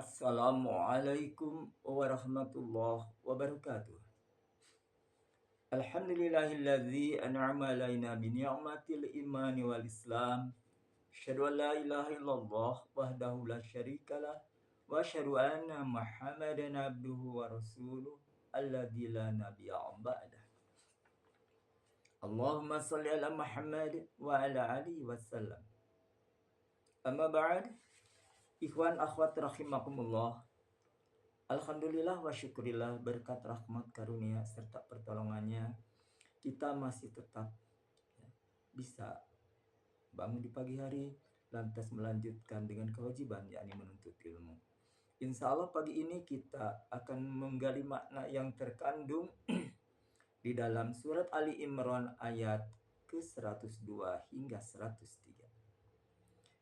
Assalamualaikum warahmatullahi wabarakatuh. Alhamdulillahilladzi an'ama alaina bi ni'matil imani wal islam. Asyhadu an la ilaha illallah wahdahu la syarikalah wa asyhadu anna Muhammadan abduhu wa rasuluh alladzi la nabiyya ba'dah. Allahumma shalli ala Muhammad wa ala alihi wasallam. Amma ba'd, ikhwan akhwat rahimakumullah. Alhamdulillah wa syukurillah, berkat rahmat karunia serta pertolongannya kita masih tetap bisa bangun di pagi hari lantas melanjutkan dengan kewajiban yakni menuntut ilmu. Insya Allah pagi ini kita akan menggali makna yang terkandung di dalam surat Ali Imran ayat ke-102 hingga 103.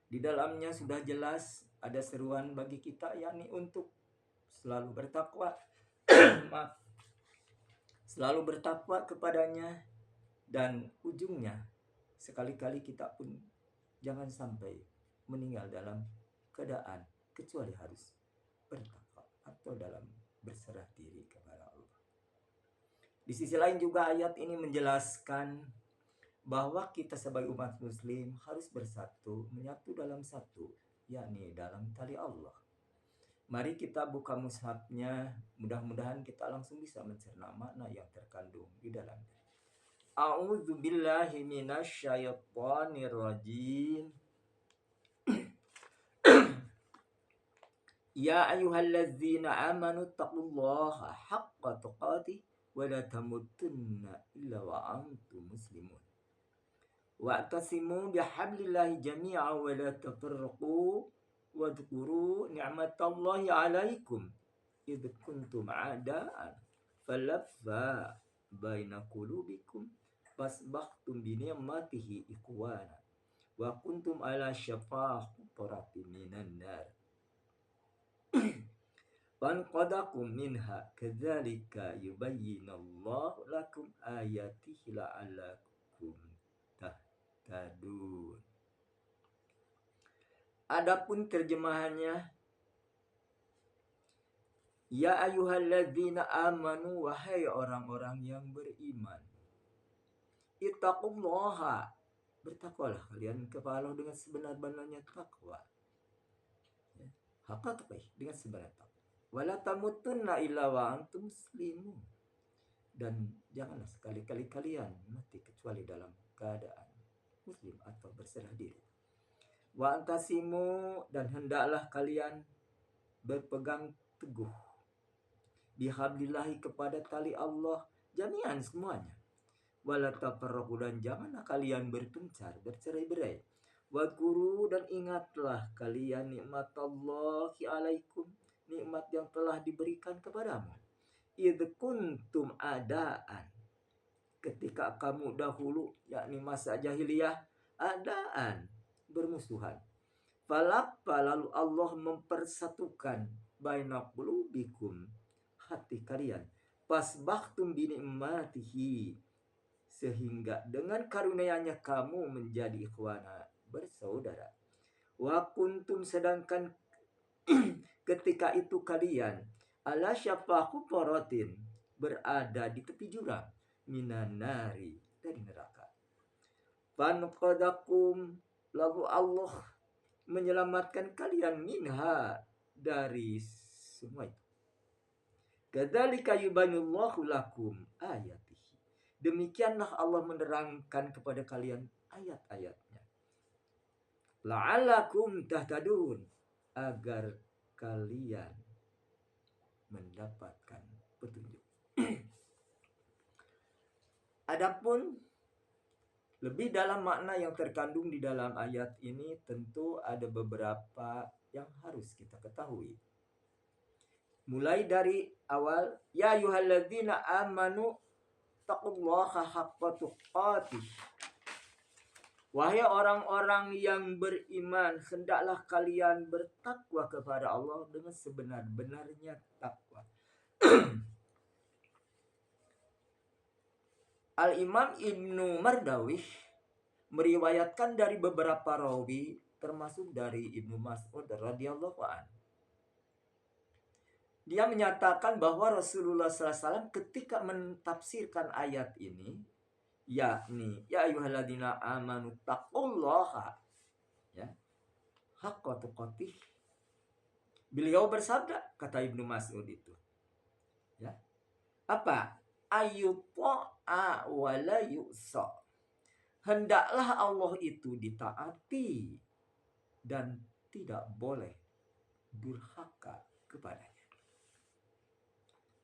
Di dalamnya sudah jelas ada seruan bagi kita yakni untuk selalu bertakwa selalu bertakwa kepadanya, dan ujungnya sekali-kali kita pun jangan sampai meninggal dalam keadaan kecuali harus bertakwa atau dalam berserah diri kepada Allah. Di sisi lain juga ayat ini menjelaskan bahwa kita sebagai umat muslim harus bersatu, menyatu dalam satu, yakni dalam tali Allah. Mari kita buka mushafnya, mudah-mudahan kita langsung bisa mencerna makna yang terkandung di dalamnya. A'udzu billahi minasyaitonir rajim. Ya ayyuhalladzina amanu taqullaha haqqa tuqatih wa la tamutunna illa wa antum muslimun. Wa'tasimu bihablillahi jami'a wa la tafarraqu. Wadhkuru ni'matallahi 'alaikum idh kuntum a'da'an falaffa baina qulubikum fasbahtum bi ni'matihi ikhwana wa kuntum ala syafa hufratin minan nar fanqadakum minha kadzalika yubayyinallahu lakum ayatihi la'allakum tahtadun. Adapun terjemahannya, ya ayyuhalladzina amanu, wahai orang-orang yang beriman, ittaqullaha, bertakwalah kalian kepada Allah dengan sebenar-benarnya takwa. Haqqa taqwah, dengan sebenar takwa. Wala tamutunna illa wa antum muslimun, dan janganlah sekali-kali kalian mati kecuali dalam keadaan muslim atau berserah diri. Wa antasimu, dan hendaklah kalian berpegang teguh bihablillahi, kepada tali Allah, jami'an semuanya. Wala tafarraqu, dan janganlah kalian berpencar, bercerai-berai. Wadhkuru, dan ingatlah kalian nikmatallahi 'alaikum, nikmat yang telah diberikan kepadamu. Idh kuntum adaan, ketika kamu dahulu, yakni masa jahiliyah, adaan, bermusuhan. Falaffa, lalu Allah mempersatukan baina qulubikum, hati kalian. Fasbahtum bi ni'matihi, sehingga dengan karunia-Nya kamu menjadi ikhwana, bersaudara. Wa kuntum, sedangkan ketika itu kalian ala syafa hufratin, berada di tepi jurang, minan nari, dari neraka. Fanqadakum, lalu Allah menyelamatkan kalian minha, dari semua itu. Kadzalika yubayyinullahu lakum ayatihi, demikianlah Allah menerangkan kepada kalian ayat-ayatnya. La'allakum tahtadun, agar kalian mendapatkan petunjuk. Adapun lebih dalam makna yang terkandung di dalam ayat ini, tentu ada beberapa yang harus kita ketahui. Mulai dari awal, ya ayyuhalladzina amanu taqullaha haqqa tuqatih, wahai orang-orang yang beriman, hendaklah kalian bertakwa kepada Allah dengan sebenar-benarnya takwa. Al-Imam Ibnu Mardawih meriwayatkan dari beberapa rawi, termasuk dari Ibnu Mas'ud radhiyallahu anhu, dia menyatakan bahwa Rasulullah SAW ketika mentafsirkan ayat ini, yakni ya ayyuhalladzina amanu taqullaha, ya, haqqa tuqatih. Beliau bersabda, kata Ibnu Mas'ud itu, ya, apa? Ayyutta'a wa la yu'sa. Hendaklah Allah itu ditaati dan tidak boleh durhaka kepadanya.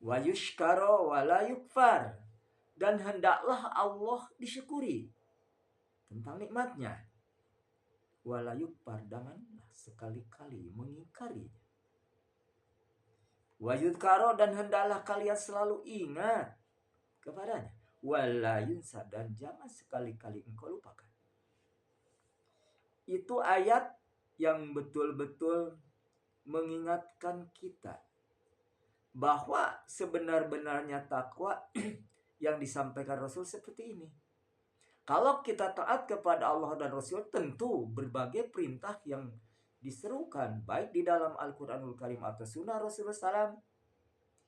Wa yushkara wa la yukfar. Dan hendaklah Allah disyukuri tentang nikmatnya. Wa la yukfar, janganlah sekali-kali mengingkarinya. Wa yudhkara, dan hendaklah kalian selalu ingat kepadanya. Wa la yunsa, dan jangan sekali-kali engkau lupakan. Itu ayat yang betul-betul mengingatkan kita bahwa sebenar-benarnya takwa yang disampaikan Rasul seperti ini. Kalau kita taat kepada Allah dan Rasul, tentu berbagai perintah yang diserukan baik di dalam Al-Quranul Karim atau Sunnah Rasulullah SAW,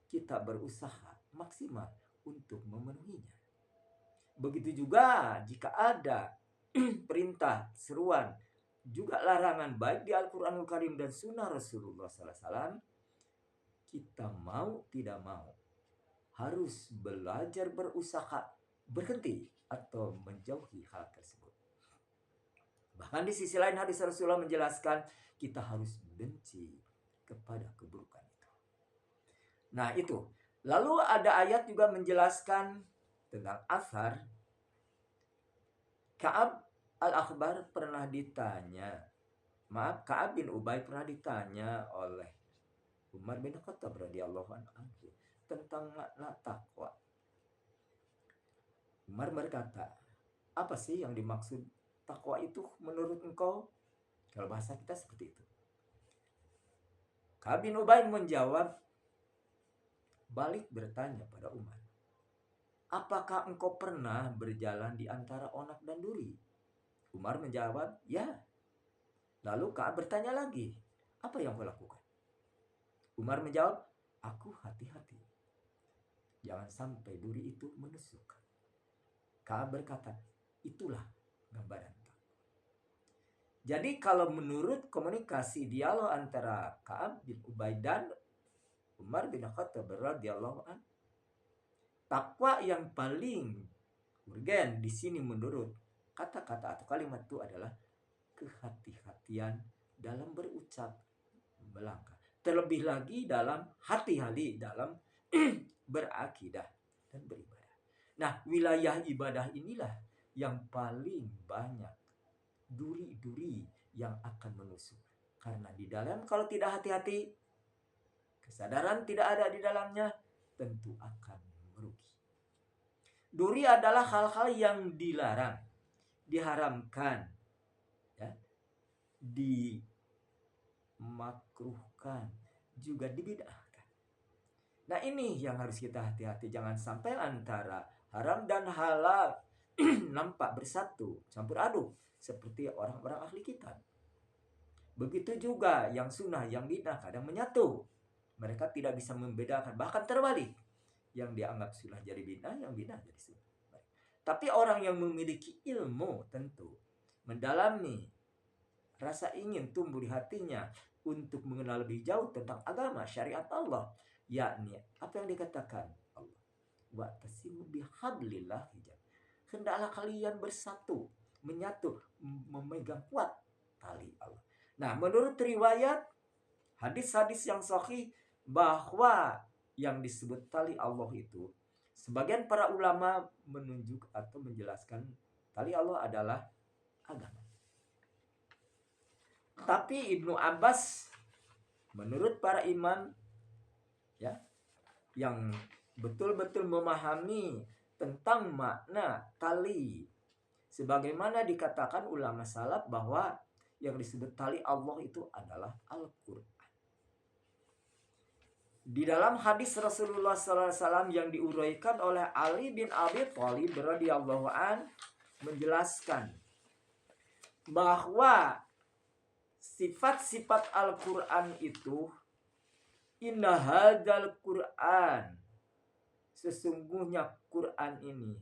kita berusaha maksimal untuk memenuhinya. Begitu juga jika ada perintah, seruan, juga larangan baik di Al-Quranul Karim dan Sunnah Rasulullah SAW, kita mau tidak mau harus belajar berusaha berhenti atau menjauhi hal tersebut. Bahkan di sisi lain hadis Rasulullah menjelaskan kita harus benci kepada keburukan itu. Nah itu. Lalu ada ayat juga menjelaskan tentang asar. Ka'ab al-Akhbar pernah ditanya. Ka'ab bin Ubay pernah ditanya oleh Umar bin Khattab radhiyallahu anhu tentang makna takwa. Umar berkata, apa sih yang dimaksud takwa itu menurut engkau? Kalau bahasa kita seperti itu. Ka'ab bin Ubay menjawab, balik bertanya pada Umar, apakah engkau pernah berjalan di antara onak dan duri? Umar menjawab, ya. Lalu Ka'ab bertanya lagi, apa yang kau lakukan? Umar menjawab, aku hati-hati. Jangan sampai duri itu menusuk. Ka'ab berkata, itulah gambaran takwa. Jadi kalau menurut komunikasi dialog antara Ka'ab bin Ubay dan Umar bin Khattab radhiyallahu anhu, takwa yang paling urgen di sini menurut kata-kata atau kalimat itu adalah kehati-hatian dalam berucap, melangkah. Terlebih lagi dalam hati-hati dalam berakidah dan beribadah. Nah, wilayah ibadah inilah yang paling banyak duri-duri yang akan menusuk. Karena di dalam kalau tidak hati-hati, kesadaran tidak ada di dalamnya, tentu akan merugi. Duri adalah hal-hal yang dilarang, diharamkan, ya, dimakruhkan, juga dibid'ahkan. Nah ini yang harus kita hati-hati. Jangan sampai antara haram dan halal nampak bersatu, campur aduk seperti orang-orang ahli kitab. Begitu juga yang sunnah, yang bid'ah kadang menyatu. Mereka tidak bisa membedakan, bahkan terbalik. Yang dianggap sunnah jadi bid'ah, yang bid'ah jadi sunnah. Tapi orang yang memiliki ilmu tentu mendalami, rasa ingin tumbuh di hatinya untuk mengenal lebih jauh tentang agama, syariat Allah. Yakni apa yang dikatakan Allah, wa'tasimu bihablillah. Hendaklah kalian bersatu, menyatu, memegang kuat tali Allah. Nah, menurut riwayat hadis-hadis yang sahih bahwa yang disebut tali Allah itu, sebagian para ulama menunjuk atau menjelaskan tali Allah adalah agama. Tapi Ibnu Abbas menurut para imam, ya, yang betul-betul memahami tentang makna tali, sebagaimana dikatakan ulama salaf bahwa yang disebut tali Allah itu adalah Al-Quran. Di dalam hadis Rasulullah SAW yang diuraikan oleh Ali bin Abi Thalib radhiyallahu an menjelaskan bahwa sifat-sifat Al-Quran itu Inna hadzal Qur'an, sesungguhnya Quran ini,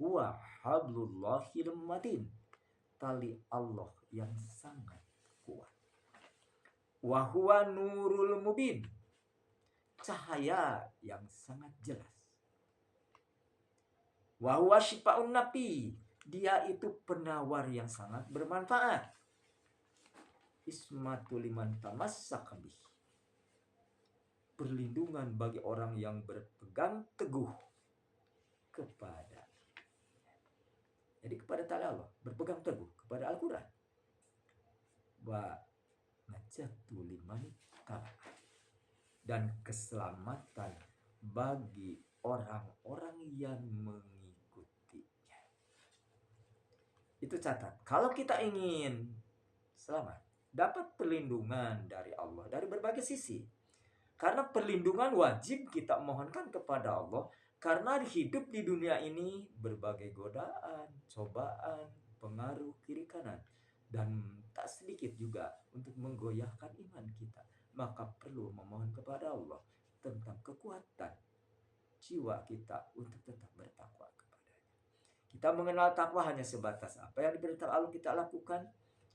huwa hablullahil matin, tali Allah yang sangat kuat. Wa huwa nurul mubin, cahaya yang sangat jelas. Wa huwa syifaun nafi, dia itu penawar yang sangat bermanfaat. Ismatul liman tamassaka bih, perlindungan bagi orang yang berpegang teguh kepada, jadi kepada ta'ala Allah, berpegang teguh kepada Al-Quran. Wa najatu liman taba'a, dan keselamatan bagi orang-orang yang mengikutinya. Itu catat, kalau kita ingin selamat, dapat perlindungan dari Allah dari berbagai sisi. Karena perlindungan wajib kita mohonkan kepada Allah, karena hidup di dunia ini berbagai godaan, cobaan, pengaruh kiri kanan, dan tak sedikit juga untuk menggoyahkan iman kita. Maka perlu memohon kepada Allah tentang kekuatan jiwa kita untuk tetap bertakwa kepadanya. Kita mengenal takwa hanya sebatas apa yang diperintah Allah kita lakukan,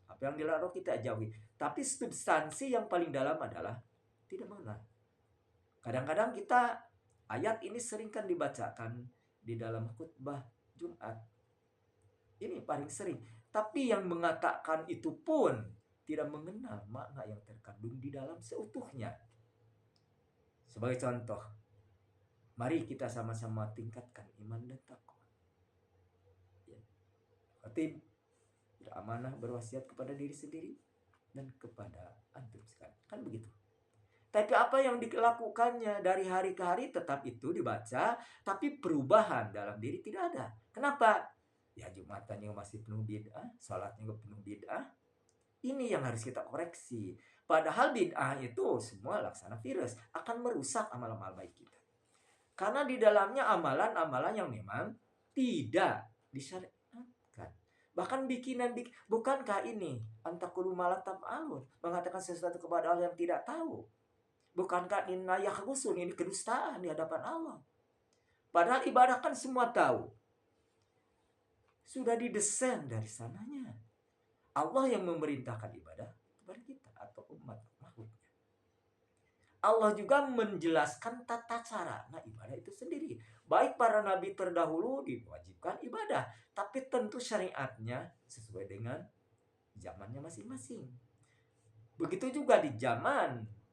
apa yang dilarang kita jauhi. Tapi substansi yang paling dalam adalah tidak mengenal. Kadang-kadang kita, ayat ini sering kan dibacakan di dalam khutbah Jumat. Ini paling sering. Tapi yang mengatakan itu pun tidak mengenal makna yang terkandung di dalam seutuhnya. Sebagai contoh, mari kita sama-sama tingkatkan iman dan takwa. Khatib beramanah berwasiat kepada diri sendiri dan kepada antum sekalian. Kan begitu. Tapi apa yang dilakukannya dari hari ke hari tetap itu dibaca, tapi perubahan dalam diri tidak ada. Kenapa? Ya Jumatannya masih penuh bid'ah, salatnya juga penuh bid'ah. Ini yang harus kita koreksi. Padahal bid'ah itu semua laksana virus, akan merusak amal-amal baik kita. Karena di dalamnya amalan-amalan yang memang tidak disyariatkan. Bahkan bikinan, bukankah ini antakulu malah tab'alun, mengatakan sesuatu kepada Allah yang tidak tahu? Bukankah inna yakhrusun, ini kedustaan di hadapan Allah? Padahal ibadah kan semua tahu. Sudah didesain dari sananya. Allah yang memerintahkan ibadah kepada kita atau umat makhluknya. Allah juga menjelaskan tata cara. Nah, ibadah itu sendiri. Baik para nabi terdahulu diwajibkan ibadah, tapi tentu syariatnya sesuai dengan zamannya masing-masing. Begitu juga di zaman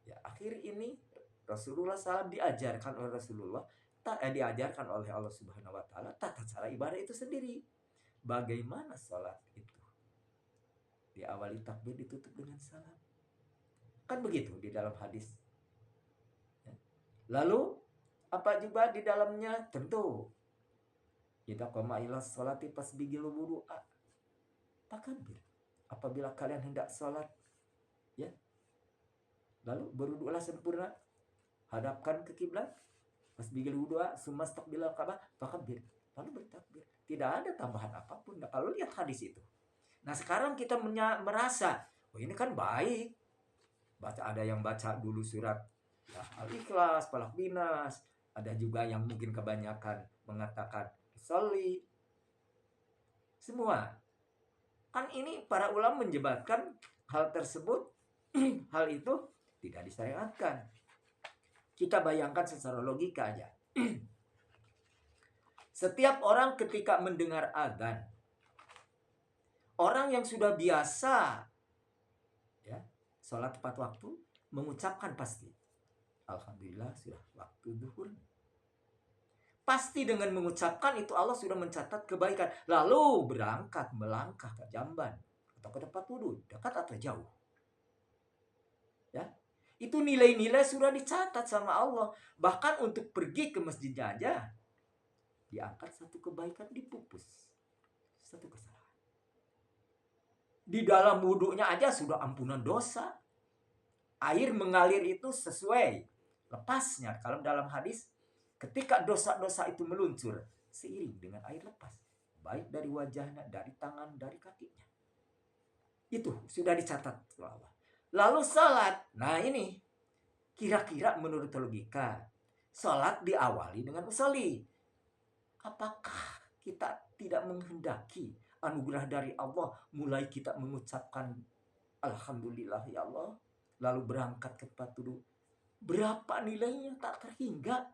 akhir ini, Rasulullah SAW diajarkan oleh Rasulullah, diajarkan oleh Allah Subhanahu Wa Taala tata cara ibadah itu sendiri. Bagaimana sholat itu? Diawali takbir, ditutup dengan salam. Kan begitu di dalam hadis. Lalu apa juga di dalamnya? Tentu idza qama ila sholati fasbighil wudu'a, takbir. Apabila kalian hendak sholat, ya, lalu berwudulah sempurna, hadapkan ke kiblat, fasbighil wudu'a, sumastaqbilal Ka'bah, takbir, lalu bertakbir. Tidak ada tambahan apapun. Nah, kalau lihat hadis itu. Nah, sekarang kita merasa, oh ini kan baik. Ada yang baca dulu surat Al-Ikhlas, Falaq, Binas. Ada juga yang mungkin kebanyakan mengatakan sholli. Semua. Kan ini para ulama menjebatkan hal tersebut, hal itu tidak disyariatkan. Kita bayangkan secara logika aja. Setiap orang ketika mendengar adzan, orang yang sudah biasa sholat tepat waktu, mengucapkan pasti, alhamdulillah sudah waktu zuhur. Pasti dengan mengucapkan itu Allah sudah mencatat kebaikan. Lalu berangkat, melangkah ke jamban atau ke tempat wudhu, dekat atau jauh. Ya, itu nilai-nilai sudah dicatat sama Allah. Bahkan untuk pergi ke masjid aja, diangkat satu kebaikan, dipupus satu kesalahan. Di dalam wudhunya aja sudah ampunan dosa. Air mengalir itu sesuai lepasnya. Kalau dalam hadis, ketika dosa-dosa itu meluncur seiring dengan air lepas, baik dari wajahnya, dari tangan, dari kakinya. Itu sudah dicatat Allah. Lalu salat. Nah ini, Kira-kira menurut logika, sholat diawali dengan usolli. Apakah kita tidak menghendaki anugerah dari Allah, mulai kita mengucapkan Alhamdulillah ya Allah, lalu berangkat ke tempat duduk, berapa nilainya tak terhingga.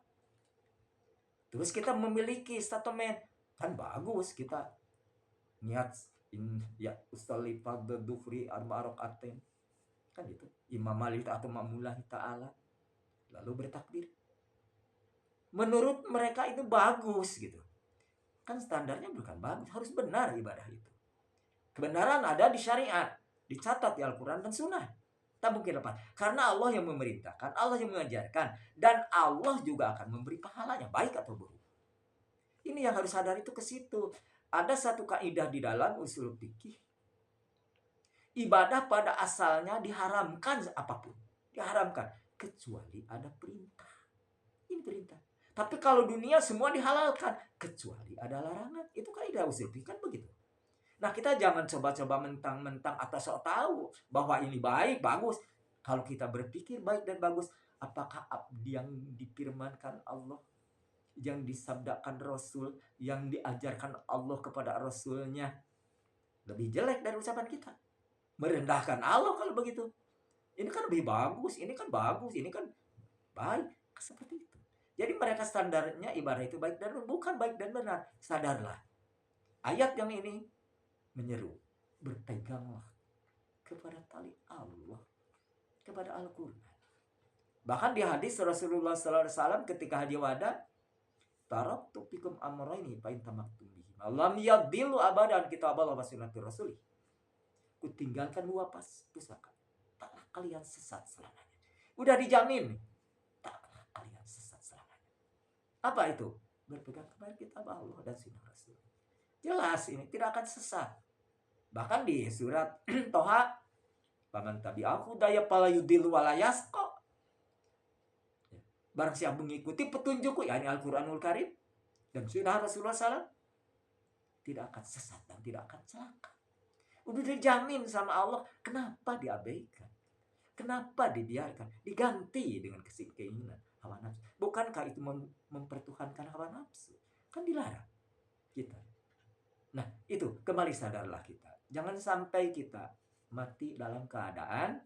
Terus kita memiliki statement, kan bagus kita niat ya usolli fardhu dhuhri arba'a rakaatain, kan itu imam malik atau ma'mulah ta'ala, lalu bertakbir. Menurut mereka itu bagus gitu. Kan standarnya bukan bagus, harus benar ibadah itu. Kebenaran ada di syariat, dicatat di Al-Quran dan Sunnah. Tak mungkin lepas. Karena Allah yang memerintahkan, Allah yang mengajarkan, dan Allah juga akan memberi pahalanya, baik atau buruk. Ini yang harus sadar, itu ke situ. Ada satu kaidah di dalam usul fikih. Ibadah pada asalnya diharamkan apapun. Diharamkan. Kecuali ada perintah. Ini perintah. Tapi kalau dunia semua dihalalkan, kecuali ada larangan. Itu kaidah usul fikih kan begitu. Nah, kita jangan coba-coba mentang-mentang atau sok tahu bahwa ini baik, bagus. Kalau kita berpikir baik dan bagus, apakah yang difirmankan Allah, yang disabdakan Rasul, yang diajarkan Allah kepada Rasulnya lebih jelek dari ucapan kita? Merendahkan Allah kalau begitu. Ini kan lebih bagus, ini kan bagus, ini kan baik. Seperti itu. Jadi mereka standarnya ibadah itu baik dan bukan baik dan benar. Sadarlah. Ayat yang ini menyeru, berpeganglah kepada tali Allah, kepada Al-Quran. Bahkan di hadis Rasulullah SAW ketika haji wada, taraktu fikum amrayni fa in tamaktum bihi lam yadillu abadan kitaballah wa sunnati rasulih. Kutinggalkan 2 pusaka, taklah kalian sesat selamanya. Udah dijamin, taklah kalian sesat selamanya. Apa itu? Berpegang kepada kitab Allah dan sunnah Rasul. Jelas ini tidak akan sesat. Bahkan di surat Toha, paman tabi'ahu daya pala yudil walayasqa. Barang siapa mengikuti petunjukku, yakni Al-Quranul Karim dan sunnah Rasulullah SAW, tidak akan sesat dan tidak akan celaka. Udah dijamin sama Allah, kenapa diabaikan? Kenapa dibiarkan? Diganti dengan keinginan hawa nafsu. Bukankah itu mempertuhankan hawa nafsu? Kan dilarang kita. Nah, itu kembali sadarlah kita. Jangan sampai kita mati dalam keadaan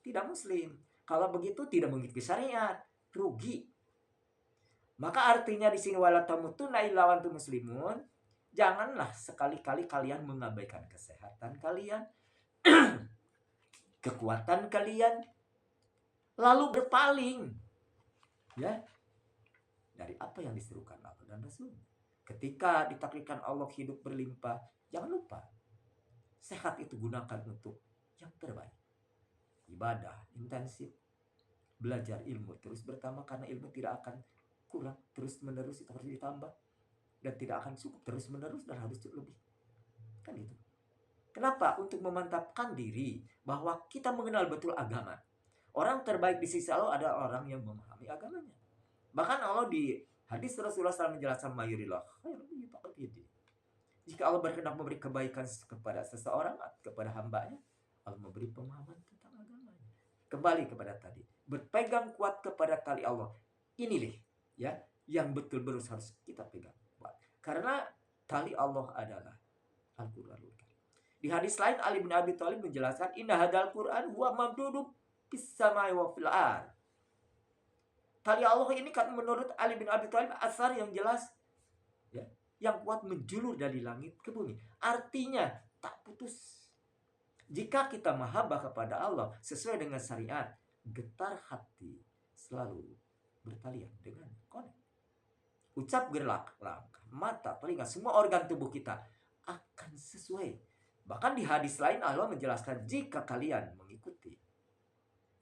tidak muslim. Kalau begitu tidak mengikuti syariat, rugi. Maka artinya di sini wala tamutunna illa wa antum muslimun. Janganlah sekali-kali kalian mengabaikan kesehatan kalian, kekuatan kalian, lalu berpaling ya dari apa yang diserukan Allah dan Rasul. Ketika ditakdirkan Allah hidup berlimpah, jangan lupa sehat itu gunakan untuk yang terbaik. Ibadah intensif, belajar ilmu terus bertambah, karena ilmu tidak akan kurang, terus menerus itu harus ditambah, dan tidak akan cukup terus menerus dan harus lebih. Kan itu. Kenapa? Untuk memantapkan diri bahwa kita mengenal betul agama. Orang terbaik di sisi Allah adalah orang yang memahami agamanya. Bahkan Allah di hadis Rasulullah SAW menjelaskan mayurillah. Jika Allah berkehendak memberi kebaikan kepada seseorang, kepada hambanya, Allah memberi pemahaman tentang agamanya. Kembali kepada tadi, berpegang kuat kepada tali Allah. Inilah ya yang betul-betul harus kita pegang. Karena tali Allah adalah Al-Quranul Karim. Di hadis lain Ali bin Abi Thalib menjelaskan, inna hadal Quran huwa mamdudu fis samai wa fil ard. Tali Allah ini kan menurut Ali bin Abi Thalib asar yang jelas ya, yang kuat menjulur dari langit ke bumi. Artinya tak putus. Jika kita mahabbah kepada Allah sesuai dengan syariat, getar hati selalu bertalian dengan konek. Ucap, gerak, langkah, mata, telinga, semua organ tubuh kita akan sesuai. Bahkan di hadis lain Allah menjelaskan, jika kalian mengikuti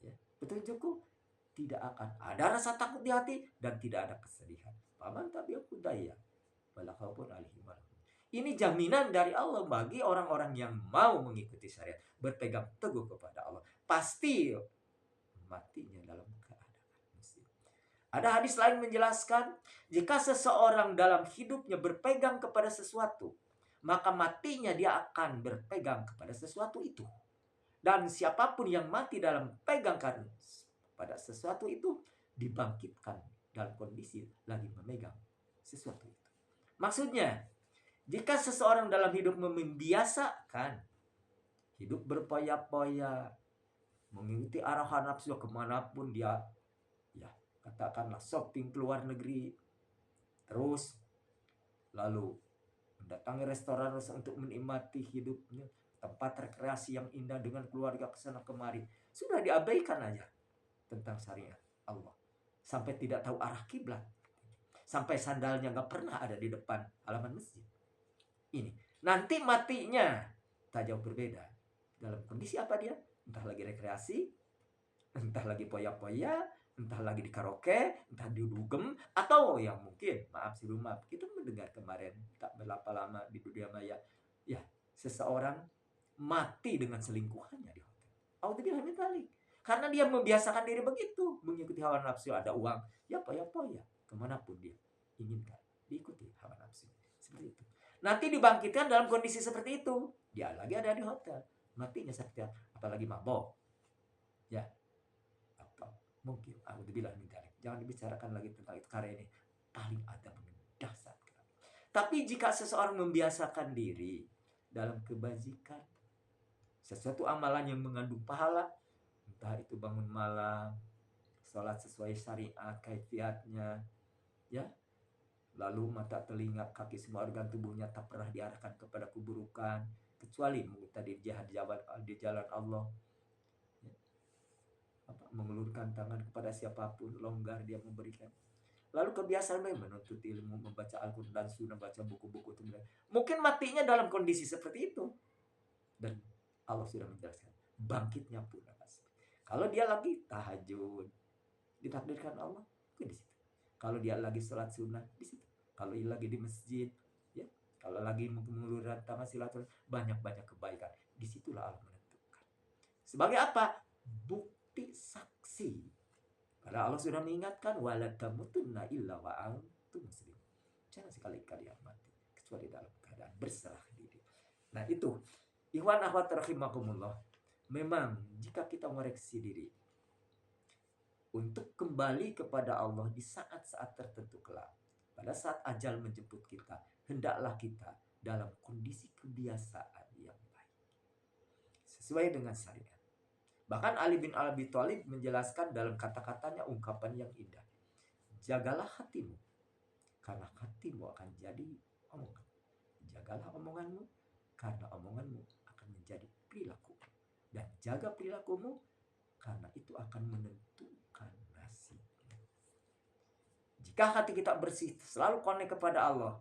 ya, petunjukku, tidak akan ada rasa takut di hati dan tidak ada kesedihan. Paman tabi'ahu daya wala khaufun alaihim. Ini jaminan dari Allah bagi orang-orang yang mau mengikuti syariat, berpegang teguh kepada Allah. Pasti matinya dalam keadaan muslim. Ada hadis lain menjelaskan, jika seseorang dalam hidupnya berpegang kepada sesuatu, maka matinya dia akan berpegang kepada sesuatu itu. Dan siapapun yang mati dalam pegangkan pada sesuatu itu dibangkitkan dalam kondisi lagi memegang sesuatu itu. Maksudnya, jika seseorang dalam hidup membiasakan hidup berpoya-poya, mengikuti arahan nafsu kemanapun dia, ya katakanlah shopping ke luar negeri, terus lalu mendatangi restoran untuk menikmati hidupnya, tempat rekreasi yang indah dengan keluarga kesana kemari, sudah diabaikan aja tentang syariat Allah, sampai tidak tahu arah kiblat, sampai sandalnya nggak pernah ada di depan halaman masjid. Ini nanti matinya tak jauh berbeda. Dalam kondisi apa dia? Entah lagi rekreasi, entah lagi poya-poya, entah lagi di karaoke, entah di dugem, atau yang mungkin, maaf si rumah, kita mendengar kemarin tak berapa lama di dunia maya, ya seseorang mati dengan selingkuhannya di hotel. Auzubillah min dzalik. Karena dia membiasakan diri begitu, mengikuti hawa nafsu, ada uang, ya poya-poya, kemanapun dia inginkan, diikuti hawa nafsu. Seperti itu. Nanti dibangkitkan dalam kondisi seperti itu, dia lagi ada di hotel, matinya seperti apalagi mabok, ya, atau mungkin auzubillah min dzalik. Jangan dibicarakan lagi tentang itu karena ini paling ada mendasar. Tapi jika seseorang membiasakan diri dalam kebajikan, sesuatu amalan yang mengandung pahala, entah itu bangun malam, sholat sesuai syariat, kaifiatnya, ya, lalu mata, telinga, kaki, semua organ tubuhnya tak pernah diarahkan kepada keburukan, kecuali tadi jihad di jalan Allah, ya, mengulurkan tangan kepada siapapun, longgar dia memberikan. Lalu kebiasaan menuntut ilmu, membaca Al-Quran dan Sunnah, baca buku-buku itu. Mungkin matinya dalam kondisi seperti itu. Dan Allah sudah menjelaskan, bangkitnya pun kalau dia lagi tahajud, ditakdirkan Allah, di situ. Kalau dia lagi sholat sunnah, di situ. Kalau dia lagi di masjid, ya, kalau lagi mengulurkan tangan silaturahmi, banyak-banyak kebaikan. Disitulah Allah menentukan. Sebagai apa? Bukti saksi. Karena Allah sudah mengingatkan, wala tamutunna illa wa antum muslimun. Jangan sekali-kali mati kecuali dalam keadaan berserah diri. Nah itu, ikhwan akhwat rahimakumullah, memang jika kita mengoreksi diri untuk kembali kepada Allah di saat-saat tertentu kelak, pada saat ajal menjemput kita, hendaklah kita dalam kondisi kebiasaan yang baik sesuai dengan syariat. Bahkan Ali bin Abi Thalib menjelaskan dalam kata-katanya ungkapan yang indah. Jagalah hatimu, karena hatimu akan jadi omongan. Jagalah omonganmu, karena omonganmu akan menjadi perilaku. Dan jaga perilakumu, karena itu akan menentukan nasibmu. Jika hati kita bersih, selalu connect kepada Allah,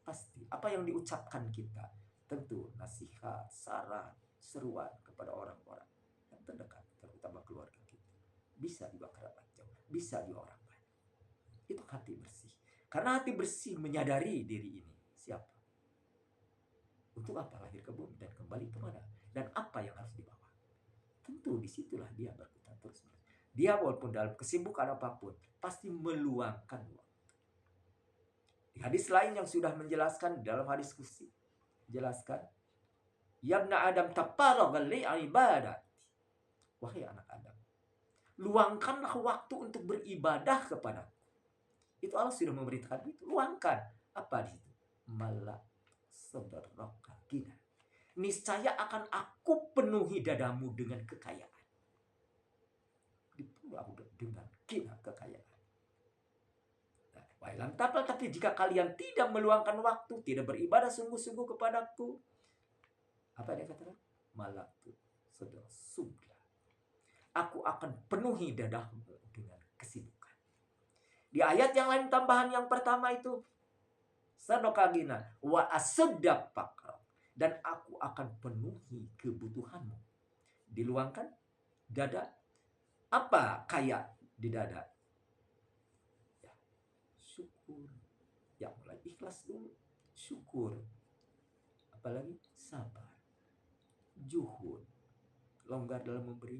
pasti apa yang diucapkan kita, tentu nasihat, saran, seruan kepada orang-orang yang terdekat, terutama keluarga kita. Bisa juga kerabat jauh, bisa juga orang lain. Itu hati bersih. Karena hati bersih menyadari diri ini siapa, untuk apa lahir ke bumi dan kembali kemana, dan apa yang harus dibawa. Tentu disitulah dia berputar terus. Dia walaupun dalam kesibukan apapun, pasti meluangkan waktu. Di hadis lain yang sudah menjelaskan, dalam hadis kursi jelaskan, ya ibna Adam tafarragha li ibadat. Wahai anak Adam, luangkanlah waktu untuk beribadah kepadaku. Itu Allah sudah memberitakan itu. Luangkan. Apa di situ? Malak sadraka gina. Niscaya akan aku penuhi dadamu dengan kekayaan. Dipenuhi aku dengan gina, kekayaan. Nah, tapi jika kalian tidak meluangkan waktu, tidak beribadah sungguh-sungguh kepadaku, apa dia katakan? Malaktu sadraka subla. Aku akan penuhi dadamu dengan kesibukan. Di ayat yang lain tambahan yang pertama itu, sadaqagina wa asdaq fakra, dan aku akan penuhi kebutuhanmu. Diluangkan dada. Apa kaya di dada? Ya, syukur. Ya, mulai ikhlas dulu. Syukur. Apalagi sabar. Juhud. Longgar dalam memberi.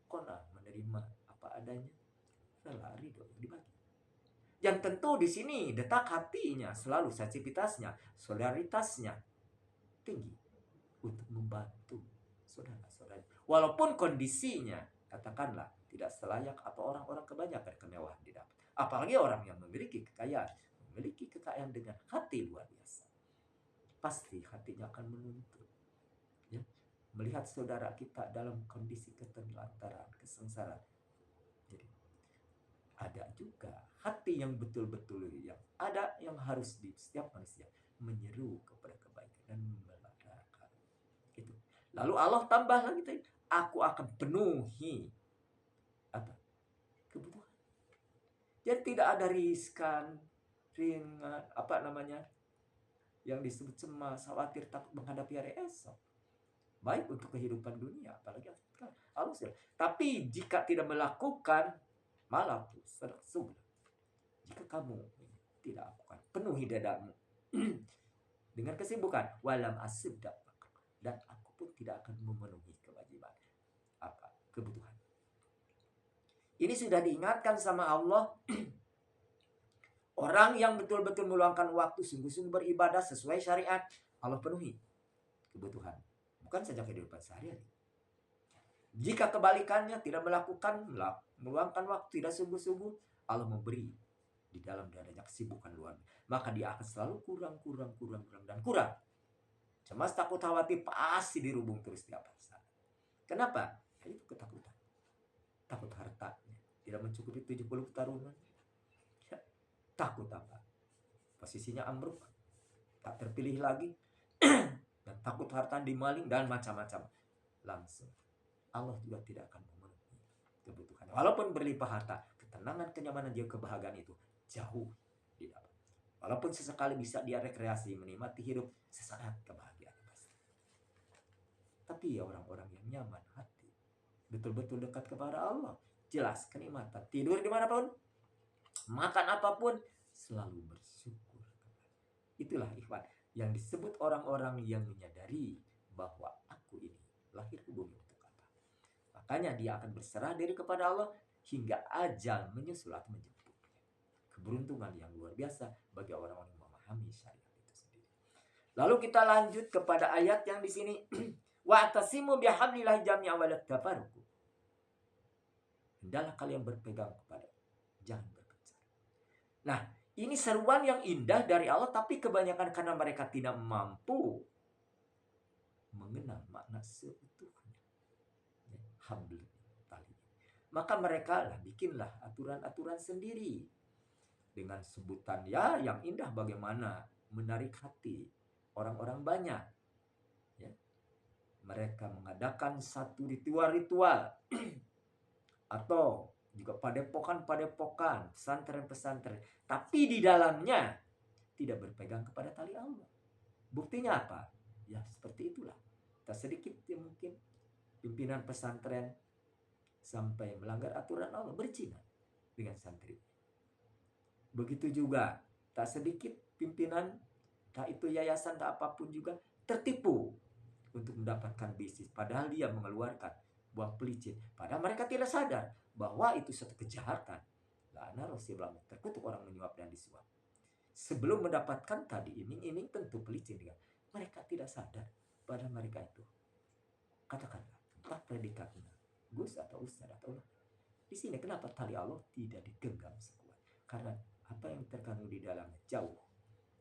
Qana'ah, menerima apa adanya. Rela, ridho, dibagi. Yang tentu di sini detak hatinya selalu, sensitivitasnya, solidaritasnya tinggi untuk membantu saudara-saudara. Walaupun kondisinya katakanlah tidak selayak atau orang-orang kebanyakan kemewahan didapat. Apalagi orang yang memiliki kekayaan dengan hati luar biasa. Pasti hatinya akan menuntut, ya, melihat saudara kita dalam kondisi keterlantaran, kesengsaraan. Jadi ada juga hati yang betul-betul yang ada yang harus di setiap manusia menyeru kepada kebaikan dan melarang itu. Lalu Allah tambah lagi tadi, aku akan penuhi apa? Kebutuhan. Jadi tidak ada riskan, ringan, apa namanya, yang disebut cemas, khawatir, takut menghadapi hari esok. Baik untuk kehidupan dunia, apalagi akhirat. Tapi jika tidak melakukan, malah sungguh. Jika kamu tidak lakukan, penuhi dadamu dengan kesibukan, walam asibda, dan aku pun tidak akan memenuhi kewajiban kebutuhan. Ini sudah diingatkan sama Allah. Orang yang betul-betul meluangkan waktu sungguh-sungguh beribadah sesuai syariat, Allah penuhi kebutuhan. Bukan saja kehidupan sehari-hari. Jika kebalikannya tidak meluangkan waktu tidak sungguh-sungguh, Allah memberi di dalam dadanya kesibukan luar. Maka dia akan selalu kurang. Cemas, takut, khawatir pasti dirubung terus tiap saat. Kenapa? Ya, itu ketakutan. Takut hartanya tidak mencukupi 70 pertarungan. Ya, takut apa? Posisinya ambruk, tak terpilih lagi, dan takut harta dimaling dan macam-macam. Langsung Allah juga tidak akan memenuhi kebutuhan. Walaupun berlimpah harta, ketenangan, kenyamanan, dia kebahagiaan itu jauh didapat. Walaupun sesekali bisa dia rekreasi, menikmati hidup, sesaat kebahagiaan pasti. Tapi ya orang-orang yang nyaman hati, betul-betul dekat kepada Allah, jelas kenikmatan, tidur dimanapun, makan apapun, selalu bersyukur. Itulah ikhwan yang disebut orang-orang yang menyadari bahwa aku ini lahir ke bumi untuk apa. Makanya dia akan berserah diri kepada Allah hingga ajal menyusul atau menjemputnya. Keberuntungan yang luar biasa bagi orang-orang yang memahami syariat itu sendiri. Lalu kita lanjut kepada ayat yang di sini. Wa'tasimu bihablillahi jami'an wa la tafarraqu. Hendaklah kalian berpegang kepada, jangan berpencar. Nah, ini seruan yang indah dari Allah, tapi kebanyakan karena mereka tidak mampu mengenal makna seutuhnya. Habl tali. Maka mereka bikinlah aturan-aturan sendiri dengan sebutan ya yang indah, bagaimana menarik hati orang-orang banyak. Ya. Mereka mengadakan satu ritual-ritual atau juga padepokan, pesantren-pesantren, tapi di dalamnya tidak berpegang kepada tali Allah. Buktinya apa? Ya seperti itulah. Tak sedikit ya mungkin pimpinan pesantren sampai melanggar aturan Allah, berzina dengan santri. Begitu juga tak sedikit pimpinan, tak itu yayasan, tak apapun juga, tertipu untuk mendapatkan bisnis, padahal dia mengeluarkan buah pelicin. Padahal mereka tidak sadar bahwa itu satu kejahatan. La'ana Rasulullah, terkutuk orang menyuap dan disuap. Sebelum mendapatkan tadi iming-iming tentu pelicin dia. Mereka tidak sadar pada mereka itu. Katakanlah tempat predikatnya Gus atau Ustaz atau Allah. Di sini kenapa tali Allah tidak digenggam sekuat? Karena apa yang terkandung di dalamnya jauh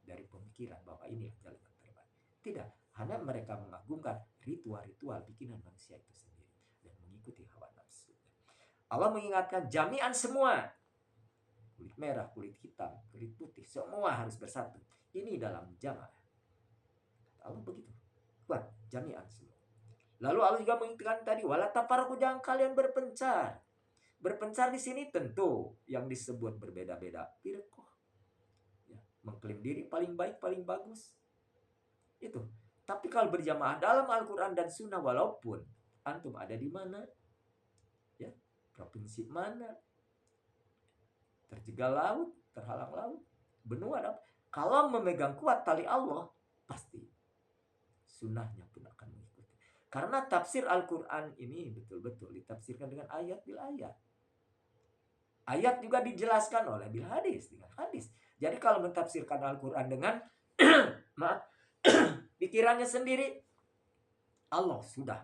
dari pemikiran bahwa ini jalan yang terbaik. Tidak, hanya mereka mengagungkan ritual-ritual bikinan manusia itu sendiri dan mengikuti hawa nafsu. Allah mengingatkan jami'an semua. Kulit merah, kulit hitam, kulit putih, semua harus bersatu. Ini dalam jamaah. Allah begitu. Kuat, jami'an semua. Lalu Allah juga mengingatkan tadi, wala tafarraqu, jangan kalian berpencar. Berpencar di sini tentu yang disebut berbeda-beda firqah. Ya, mengklaim diri paling baik, paling bagus. Itu. Tapi kalau berjamaah dalam Al-Quran dan Sunnah, walaupun antum ada di mana, ya, provinsi mana, terjegal laut, terhalang laut, benua, kalau memegang kuat tali Allah, pasti sunnahnya pun akan mengikuti. Karena tafsir Al-Quran ini betul-betul ditafsirkan dengan ayat bil ayat. Ayat juga dijelaskan oleh bil hadis, dengan hadis. Jadi kalau mentafsirkan Al-Quran dengan maaf, pikirannya sendiri, Allah sudah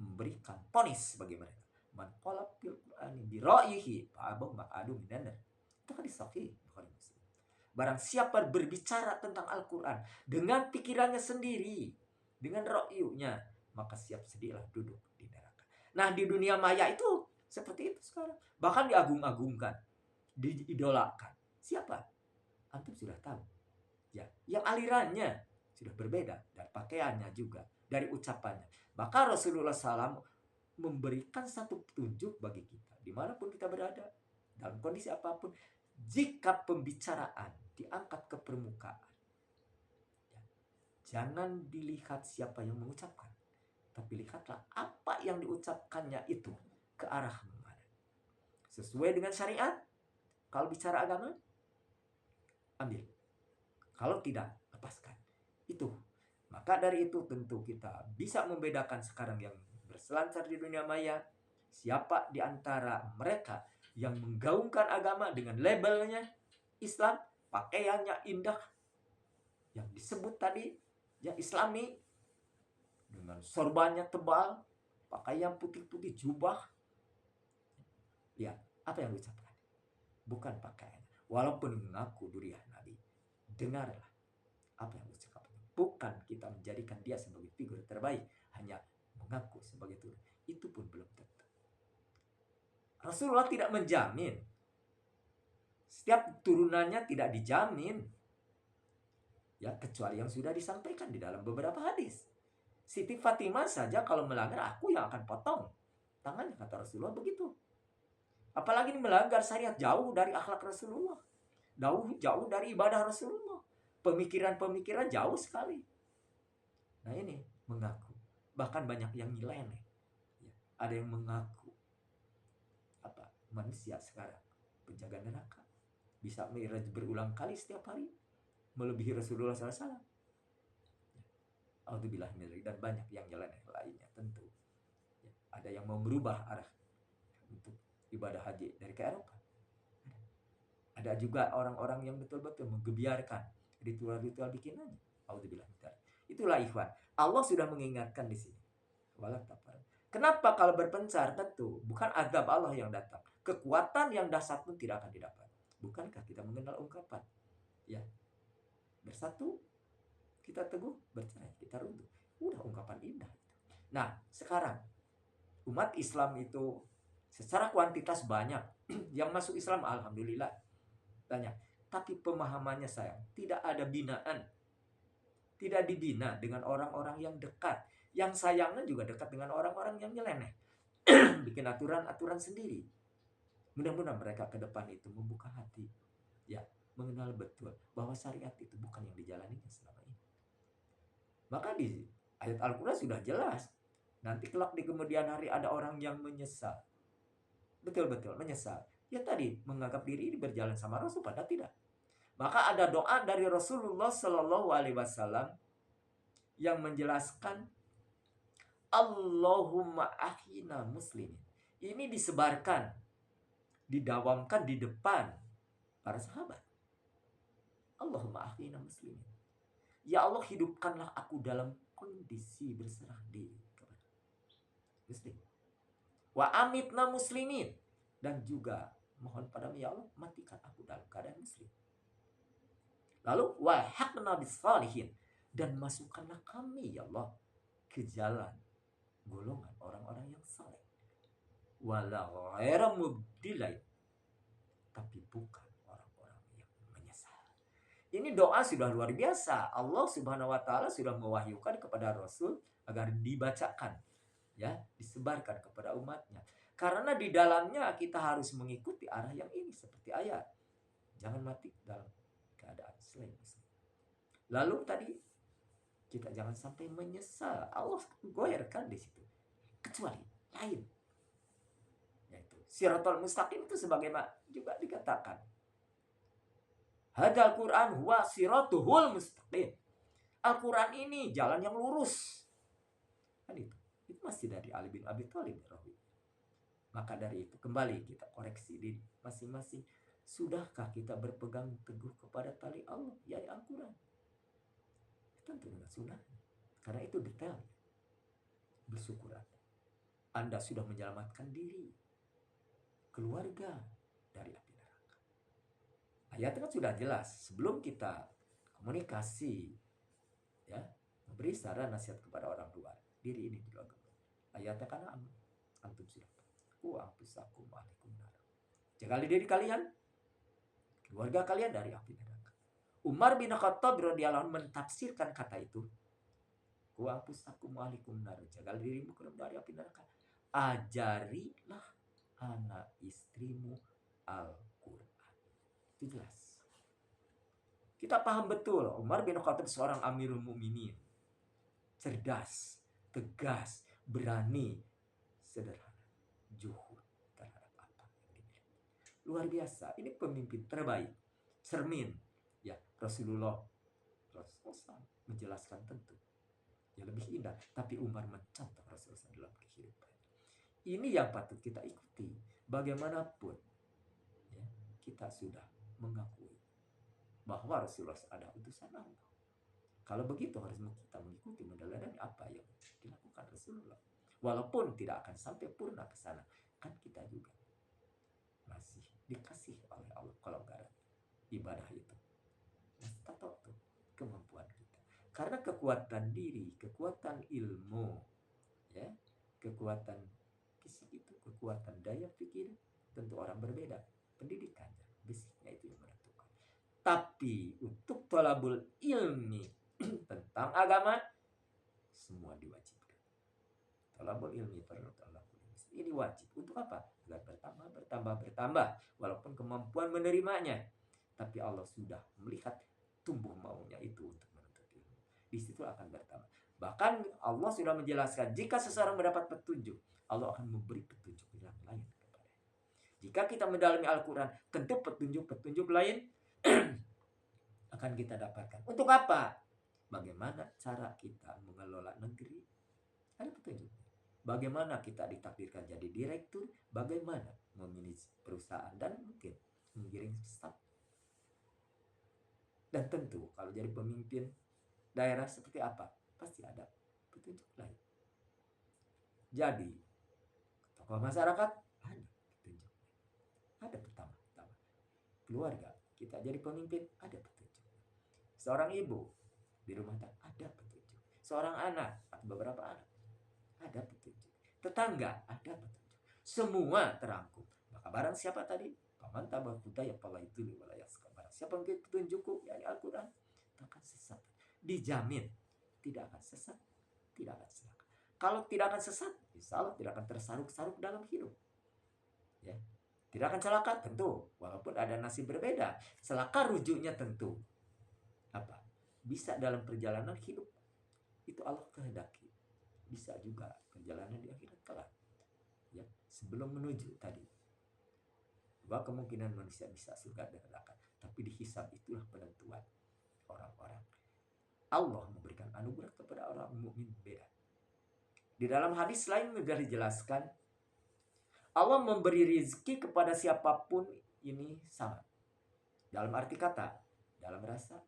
memberikan ponis bagi mereka. Man qala fil Qur'ani bi ra'yihi fa abaw maq'adu minan nar. Itu hadis sahih Bukhari Muslim. Barang siapa berbicara tentang Al-Qur'an dengan pikirannya sendiri, dengan ra'yunya, maka siap sedialah duduk di neraka. Nah, di dunia maya itu seperti itu sekarang. Bahkan diagung-agungkan, diidolakan. Siapa? Antum sudah tahu. Ya, yang alirannya sudah berbeda, dari pakaiannya juga, dari ucapannya. Maka Rasulullah SAW memberikan satu petunjuk bagi kita, dimanapun kita berada, dalam kondisi apapun, jika pembicaraan diangkat ke permukaan, ya, jangan dilihat siapa yang mengucapkan, tapi lihatlah apa yang diucapkannya itu ke arah mana. Sesuai dengan syariat. Kalau bicara agama, ambil. Kalau tidak, lepaskan. Itu. Maka dari itu tentu kita bisa membedakan sekarang yang berselancar di dunia maya, siapa di antara mereka yang menggaungkan agama dengan labelnya Islam, pakaiannya indah, yang disebut tadi ya Islami, dengan sorbannya tebal, pakaian putih-putih, jubah. Lihat apa yang diucapkan, bukan pakaian. Walaupun mengaku durian Nabi, dengarlah apa yang diucapkan. Bukan kita menjadikan dia sebagai figur terbaik, hanya mengaku sebagai turun. Itu pun belum tentu. Rasulullah tidak menjamin. Setiap turunannya tidak dijamin. Ya, kecuali yang sudah disampaikan di dalam beberapa hadis. Siti Fatimah saja kalau melanggar, aku yang akan potong tangannya, kata Rasulullah begitu. Apalagi melanggar syariat, jauh dari akhlak Rasulullah, jauh dari ibadah Rasulullah, pemikiran-pemikiran jauh sekali. Nah ini mengaku, bahkan banyak yang nyeleneh. Ya, ada yang mengaku apa manusia sekarang penjaga neraka, bisa mi'raj berulang kali setiap hari, melebihi Rasulullah SAW. Alhamdulillah, dan banyak yang nyeleneh lainnya tentu. Ya, ada yang mau merubah arah untuk ibadah haji dari ke Eropa. Ada juga orang-orang yang betul-betul menggebiarkan ritual-ritual bikinannya. Alhamdulillah. Itulah ikhwan. Allah sudah mengingatkan di sini. Kenapa kalau berpencar? Tentu bukan azab Allah yang datang. Kekuatan yang dahsyat pun tidak akan didapat. Bukankah kita mengenal ungkapan? Ya, bersatu kita teguh, bercerai kita runtuh. Udah ungkapan indah. Nah, sekarang umat Islam itu secara kuantitas banyak. Yang masuk Islam alhamdulillah banyak. Tapi pemahamannya sayang, tidak ada binaan. Tidak dibina dengan orang-orang yang dekat. Yang sayangnya juga dekat dengan orang-orang yang nyeleneh. Bikin aturan-aturan sendiri. Mudah-mudahan mereka ke depan itu membuka hati. Ya, mengenal betul bahwa syariat itu bukan yang dijalaninya selama ini. Maka di ayat Al-Quran sudah jelas. Nanti kelak di kemudian hari ada orang yang menyesal. Betul-betul menyesal. Ya tadi, menganggap diri ini berjalan sama Rasul, padahal tidak. Maka ada doa dari Rasulullah Shallallahu Alaihi Wasallam yang menjelaskan Allahumma akhina muslimin. Ini disebarkan, didawamkan di depan para sahabat. Allahumma akhina muslimin. Ya Allah, hidupkanlah aku dalam kondisi berserah diri kepada Muslim. Wa amitna muslimin. Dan juga mohon padamu ya Allah, matikan aku dalam keadaan muslim. Lalu walhaqna bis-shalihin, dan masukkanlah kami ya Allah ke jalan golongan orang-orang yang saleh. Wala ghaira mubdilai, tapi bukan orang-orang yang menyesal. Ini doa sudah luar biasa. Allah Subhanahu wa taala sudah mewahyukan kepada Rasul agar dibacakan, ya, disebarkan kepada umatnya. Karena di dalamnya kita harus mengikuti arah yang ini seperti ayat. Jangan mati dalam keadaan selain Islam. Lalu tadi kita jangan sampai menyesal. Allah goyerkan di situ. Kecuali lain. Yaitu Siratal Mustaqim itu sebagaimana juga dikatakan. Hadal Quran huwa siratuhul mustaqim. Al-Quran ini jalan yang lurus. Kan itu. Itu masih dari Ali bin Abi Thalib. Maka dari itu kembali kita koreksi diri masing-masing. Sudahkah kita berpegang teguh kepada tali Allah, yaitu Al-Quran? Tentu dengan sunnah. Karena itu detail. Bersyukur Anda. Anda sudah menyelamatkan diri, keluarga dari api neraka. Ayatnya kan sudah jelas. Sebelum kita komunikasi, ya, memberi saran nasihat kepada orang tua, diri ini dulu agama. Ayatnya kan antum sudah. Ku anfusakum alaikum nar. Jaga diri kalian, keluarga kalian dari api neraka. Umar bin Khattab radhiyallahu anhu mentafsirkan kata itu. Ku anfusakum alaikum nar. Jaga dirimu dari api neraka. Ajarilah anak istrimu Al-Quran. Itu jelas. Kita paham betul, Umar bin Khattab seorang Amirul Mukminin. Cerdas, tegas, berani, sederhana, juhud terhadap apa yang dimiliki. Luar biasa, ini pemimpin terbaik. Cermin, ya, Rasulullah menjelaskan tentu. Ya lebih indah, tapi Umar mencontoh Rasulullah dalam kehidupan. Ini yang patut kita ikuti. Bagaimanapun, ya, kita sudah mengakui bahwa Rasulullah adalah utusan Allah. Kalau begitu harus kita mengikuti meneladani apa yang dilakukan Rasulullah. Walaupun tidak akan sampai purna ke sana, kan kita juga masih dikasih oleh Allah kalau garat ibadah itu. Mastata'tu, kemampuan kita. Karena kekuatan diri, kekuatan ilmu, ya, kekuatan fisik itu, kekuatan daya pikir tentu orang berbeda. Pendidikannya, basicnya itu yang menentukan. Tapi untuk thalabul ilmi tentang agama semua diwajibkan. Thalabul ilmi perlu thalabul ilmi. Ini wajib. Untuk apa? Agar bertambah. Walaupun kemampuan menerimanya. Tapi Allah sudah melihat tumbuh maunya itu untuk menuntut ilmu. Di situ akan bertambah. Bahkan Allah sudah menjelaskan jika seseorang mendapat petunjuk, Allah akan memberi petunjuk yang lain kepadanya. Jika kita mendalami Al-Quran, tentu petunjuk-petunjuk lain akan kita dapatkan. Untuk apa? Bagaimana cara kita mengelola negeri? Ada petunjuk. Bagaimana kita ditakdirkan jadi direktur? Bagaimana memilih perusahaan? Dan mungkin menggiring staf. Dan tentu kalau jadi pemimpin daerah seperti apa? Pasti ada petunjuk lain. Jadi tokoh masyarakat ada petunjuk. Ada pertama. Keluarga kita jadi pemimpin ada petunjuk. Seorang ibu di rumah tangga ada petunjuk. Seorang anak atau beberapa anak ada petunjuk. Tetangga ada petunjuk. Semua terangkum. Maka barang siapa tadi? Paman tabah budaya pala itu wilayah barang siapa yang petunjukku yakni Al-Quran tak akan sesat. Dijamin tidak akan sesat, tidak akan celaka. Kalau tidak akan sesat, insya Allah tidak akan tersaruk-saruk dalam hidup. Ya. Tidak akan celaka tentu, walaupun ada nasib berbeda. Celaka rujuknya tentu apa? Bisa dalam perjalanan hidup itu Allah kehendaki. Bisa juga perjalanan di akhirat kelak. Ya, sebelum menuju tadi. Dua kemungkinan manusia bisa surga dan neraka, tapi dihisab itulah penentuan orang-orang. Allah memberikan anugerah kepada orang mukmin beda. Di dalam hadis lain sudah dijelaskan Allah memberi rizki kepada siapapun ini sama. Dalam arti kata, dalam rasa,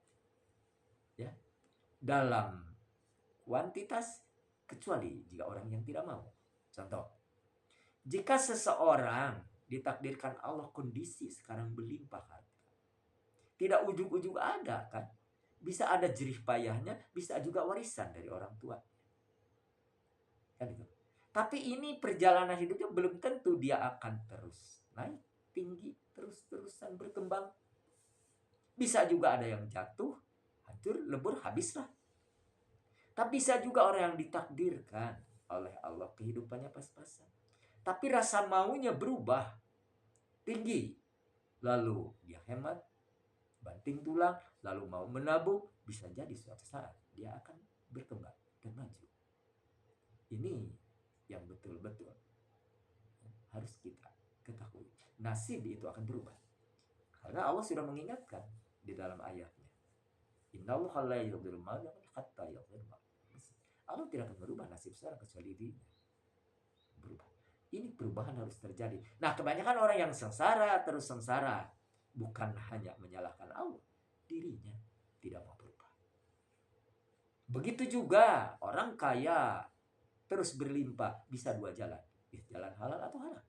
ya, dalam kuantitas, kecuali jika orang yang tidak mau. Contoh, jika seseorang ditakdirkan Allah kondisi sekarang berlimpah harta, tidak ujug-ujug ada kan? Bisa ada jerih payahnya, bisa juga warisan dari orang tua. Kan itu. Tapi ini perjalanan hidupnya belum tentu dia akan terus naik tinggi, terus-terusan berkembang. Bisa juga ada yang jatuh, hancur, lebur, habislah. Tapi bisa juga orang yang ditakdirkan oleh Allah kehidupannya pas-pasan. Tapi rasa maunya berubah tinggi. Lalu dia hemat, banting tulang, lalu mau menabung, bisa jadi suatu saat dia akan berkembang dan maju. Ini yang betul-betul harus kita ketahui. Nasib itu akan berubah. Karena Allah sudah mengingatkan di dalam ayatnya. Innallaha la yughyiru ma hatta yughyiru ma. Allah tidak akan merubah nasib seorang kecuali dirinya berubah. Ini perubahan harus terjadi. Nah, kebanyakan orang yang sengsara terus sengsara bukan hanya menyalahkan Allah, dirinya tidak mau berubah. Begitu juga orang kaya terus berlimpah, bisa dua jalan. jalan halal atau haram.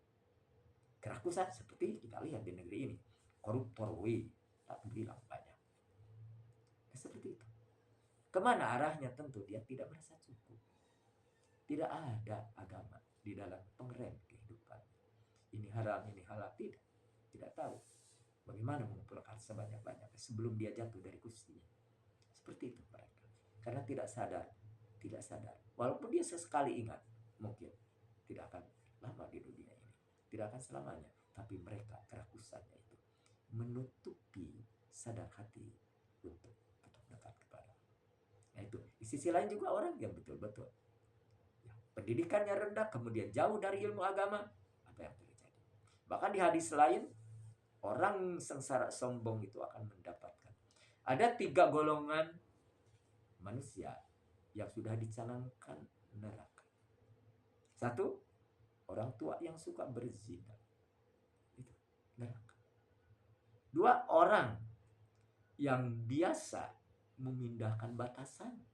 Kerakusan seperti kita lihat di negeri ini, koruptor, tak bilang banyak. Seperti itu. Kemana arahnya? Tentu dia tidak merasa cukup. Tidak ada agama di dalam pengerem kehidupan. Ini haram, ini halal, tidak tahu bagaimana mengumpulkan sebanyak-banyaknya sebelum dia jatuh dari kursinya. Seperti itu mereka. Karena tidak sadar. Walaupun dia sesekali ingat, mungkin tidak akan lama di dunia ini. Tidak akan selamanya. Tapi mereka kerakusannya itu menutupi sadar hati untuk dekat kepada. Nah itu. Di sisi lain juga orang yang betul-betul pendidikannya rendah, kemudian jauh dari ilmu agama, apa yang terjadi? Bahkan di hadis lain, orang sengsara sombong itu akan mendapatkan. Ada 3 golongan manusia yang sudah dicanangkan neraka. 1, orang tua yang suka berzina. Itu neraka. 2, orang yang biasa memindahkan batasan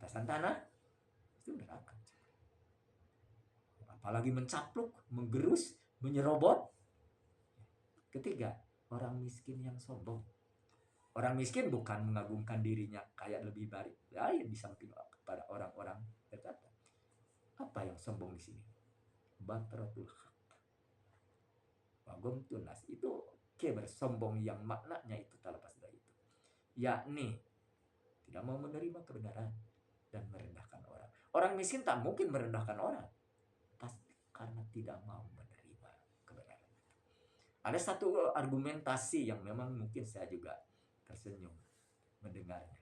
tanah, itu neraka. Apalagi mencapluk, menggerus, menyerobot. Ketiga, orang miskin yang sombong. Orang miskin bukan mengagungkan dirinya kayak lebih baik lain di samping kepada orang-orang terdekat. Apa yang sombong di sini? Batratul haq. Wagom tunas itu bersombong yang maknanya itu tak lepas dari itu. Yakni tidak mau menerima kebenaran dan merendahkan orang. Orang miskin tak mungkin merendahkan orang. Pasti karena tidak mau menerima kebenaran. Ada satu argumentasi yang memang mungkin saya juga tersenyum mendengarnya.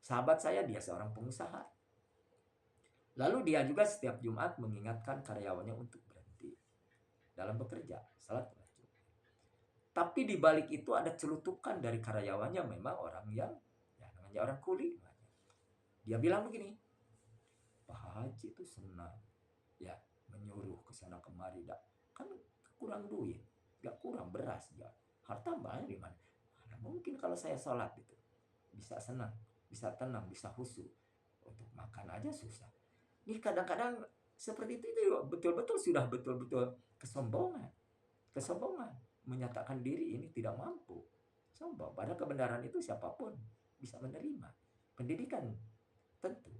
Sahabat saya, dia seorang pengusaha. Lalu dia juga setiap Jumat mengingatkan karyawannya untuk berhenti dalam bekerja, salat wajib. Tapi di balik itu ada celutukan dari karyawannya, memang orang yang namanya orang kuli. Dia bilang begini, Pak Haji itu senang ya menyuruh ke sana kemari, kan kurang duit, gak kurang beras, ya harta banyak di mana? Mana mungkin kalau saya sholat itu bisa senang, bisa tenang, bisa khusyuk. Untuk makan aja susah. Ini kadang-kadang seperti itu betul-betul sudah betul-betul kesombongan, menyatakan diri ini tidak mampu, sombong. Padahal kebenaran itu siapapun bisa menerima. Pendidikan tentu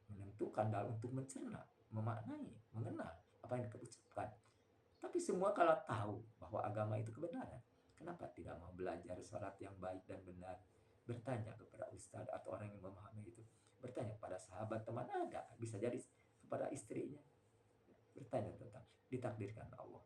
menentukan dalam untuk mencerna, memaknai, mengenal apa yang diucapkan. Tapi semua kalau tahu bahwa agama itu kebenaran, kenapa tidak mau belajar sholat yang baik dan benar? Bertanya kepada ustadz atau orang yang memahami itu. Bertanya pada sahabat, teman ada. Bisa jadi kepada istrinya. Bertanya tentang ditakdirkan Allah.